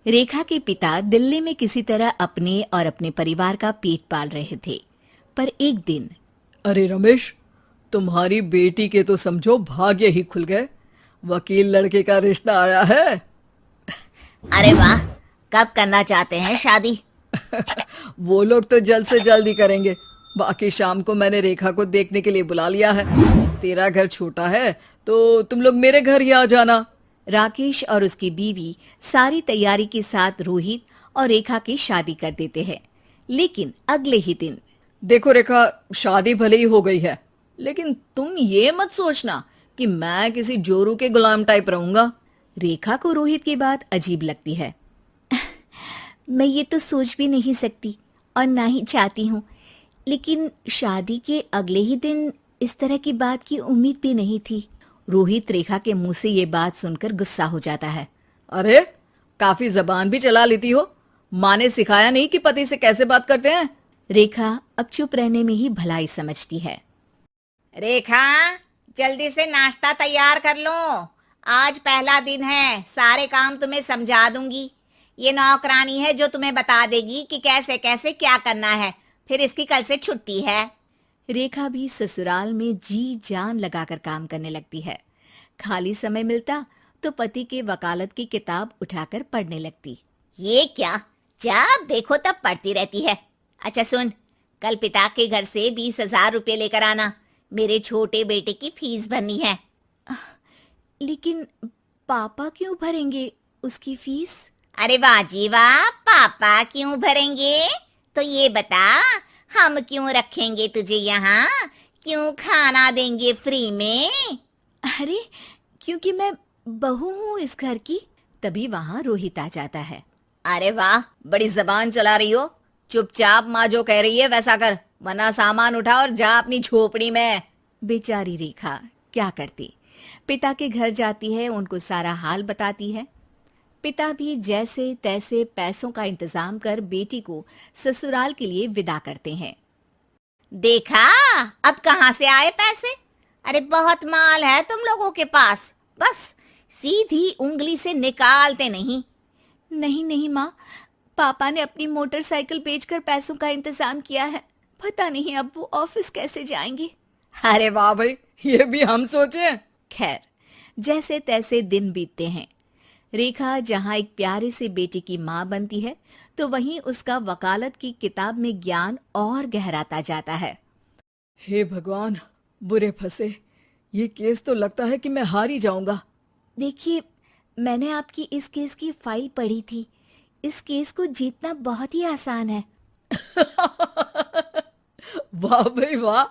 रेखा के पिता दिल्ली में किसी तरह अपने और अपने परिवार का पेट पाल रहे थे। पर एक दिन अरे रमेश, तुम्हारी बेटी के तो समझो भाग्य ही खुल गए। वकील लड़के का रिश्ता आया है। अरे वाह, कब करना चाहते हैं शादी? वो लोग तो जल्द से जल्द ही करेंगे। बाकी शाम को मैंने रेखा को देखने के लिए बुला लिया है। तेरा घर छोटा है तो तुम लोग मेरे घर ही आ जाना। राकेश और उसकी बीवी सारी तैयारी के साथ रोहित और रेखा की शादी कर देते हैं। लेकिन अगले ही दिन देखो रेखा, शादी भले ही हो गई है, लेकिन तुम ये मत सोचना कि मैं किसी जोरू के गुलाम टाइप रहूंगा। रेखा को रोहित की बात अजीब लगती है। मैं ये तो सोच भी नहीं सकती और ना ही चाहती हूँ, लेकिन शादी के अगले ही दिन इस तरह की बात की उम्मीद भी नहीं थी। रोहित रेखा के मुंह से ये बात सुनकर गुस्सा हो जाता है। अरे, काफी जबान भी चला लेती हो। माँ ने सिखाया नहीं कि पति से कैसे बात करते हैं? रेखा अब चुप रहने में ही भलाई समझती है। रेखा, जल्दी से नाश्ता तैयार कर लो। आज पहला दिन है, सारे काम तुम्हें समझा दूंगी। ये नौकरानी है जो तुम्हें बता देगी कि कैसे कैसे क्या करना है। फिर इसकी कल से छुट्टी है। रेखा भी ससुराल में जी जान लगाकर काम करने लगती है। खाली समय मिलता तो पति के वकालत की किताब उठाकर पढ़ने लगती। ये क्या, जब देखो तब पढ़ती रहती है। अच्छा सुन, कल पिता के घर से 20,000 रुपये लेकर आना। मेरे छोटे बेटे की फीस भरनी है। लेकिन पापा क्यों भरेंगे उसकी फीस? अरे वाह जी वाह, पापा क्यों भरेंगे? तो ये बता, हम क्यों रखेंगे तुझे यहाँ? क्यों खाना देंगे फ्री में? अरे, क्योंकि मैं बहू हूँ इस घर की। तभी वहाँ रोहित आ जाता है। अरे वाह, बड़ी जबान चला रही हो। चुपचाप माँ जो कह रही है वैसा कर, वरना सामान उठा और जा अपनी झोपड़ी में। बेचारी रेखा क्या करती, पिता के घर जाती है, उनको सारा हाल बताती है। पिता भी जैसे तैसे पैसों का इंतजाम कर बेटी को ससुराल के लिए विदा करते हैं। देखा, अब कहाँ से आए पैसे? अरे बहुत माल है तुम लोगों के पास, बस सीधी उंगली से निकालते नहीं। नहीं नहीं माँ, पापा ने अपनी मोटरसाइकिल बेचकर पैसों का इंतजाम किया है। पता नहीं अब वो ऑफिस कैसे जाएंगे। अरे वाह भाई, ये भी हम सोचे। खैर, जैसे तैसे दिन बीतते हैं। रेखा जहाँ एक प्यारे से बेटे की माँ बनती है, तो वहीं उसका वकालत की किताब में ज्ञान और गहराता जाता है। हे भगवान, बुरे फंसे। ये केस तो लगता है कि मैं हार ही जाऊंगा। देखिए, मैंने आपकी इस केस की फाइल पढ़ी थी। इस केस को जीतना बहुत ही आसान है। वाह भाई वाह,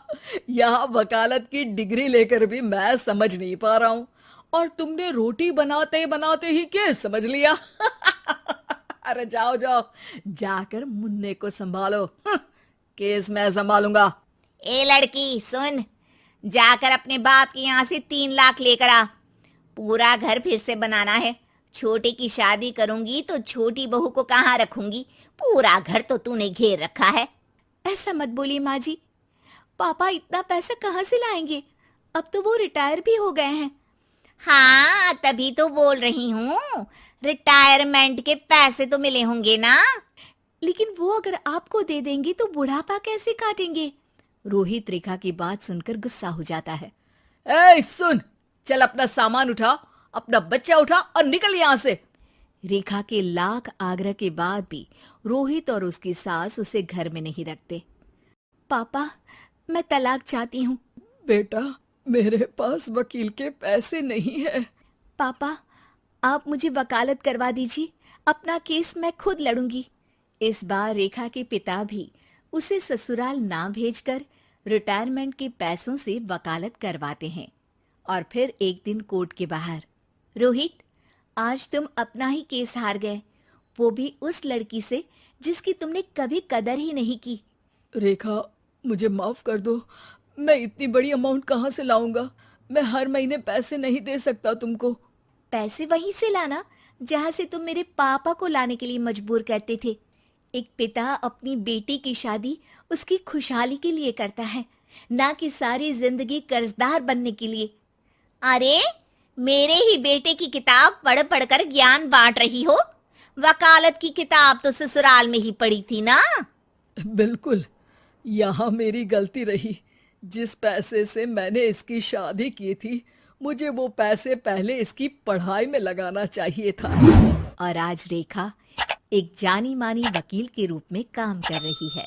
यहाँ वकालत की डिग्री लेकर भी मैं समझ नहीं पा रहा हूँ, और तुमने रोटी बनाते बनाते ही केस समझ लिया। अरे जाओ जाओ, जाकर मुन्ने को संभालो। केस मैं संभालूंगा। ए लड़की सुन, जाकर अपने बाप के यहाँ से 3 लाख लेकर आ। पूरा घर फिर से बनाना है। छोटे की शादी करूंगी तो छोटी बहू को कहाँ रखूंगी? पूरा घर तो तूने घेर रखा है। ऐसा मत बोलिए माँ जी, पापा इतना पैसा कहाँ से लाएंगे? अब तो वो रिटायर भी हो गए हैं। हाँ, तभी तो बोल रही हूँ, रिटायरमेंट के पैसे तो मिले होंगे ना। लेकिन वो अगर आपको दे देंगे तो बुढ़ापा कैसे काटेंगे? रोहित रेखा की बात सुनकर गुस्सा हो जाता है। ए सुन, चल अपना सामान उठा, अपना बच्चा उठा और निकल यहाँ से। रेखा के लाख आग्रह के बाद भी रोहित और उसकी सास उसे घर में नहीं रखते। पापा, मैं तलाक चाहती हूँ। बेटा, मेरे पास वकील के पैसे नहीं है। पापा, आप मुझे वकालत करवा दीजिए, अपना केस मैं खुद लड़ूंगी। इस बार रेखा के पिता भी उसे ससुराल ना भेजकर रिटायरमेंट के पैसों से वकालत करवाते हैं। और फिर एक दिन कोर्ट के बाहर, रोहित, आज तुम अपना ही केस हार गए, वो भी उस लड़की से जिसकी तुमने कभी कदर ही नहीं की। रेखा, मुझे माफ कर दो। मैं इतनी बड़ी अमाउंट कहाँ से लाऊंगा? मैं हर महीने पैसे नहीं दे सकता तुमको। पैसे वहीं से लाना जहां से तुम मेरे पापा को लाने के लिए मजबूर करते थे। एक पिता अपनी बेटी की शादी उसकी खुशहाली के लिए करता है, ना कि सारी जिंदगी कर्जदार बनने के लिए। अरे, मेरे ही बेटे की किताब पढ़ पढ़ कर ज्ञान बांट रही हो। वकालत की किताब तो ससुराल में ही पड़ी थी ना। बिल्कुल, यहाँ मेरी गलती रही। जिस पैसे से मैंने इसकी शादी की थी, मुझे वो पैसे पहले इसकी पढ़ाई में लगाना चाहिए था। और आज रेखा एक जानी मानी वकील के रूप में काम कर रही है।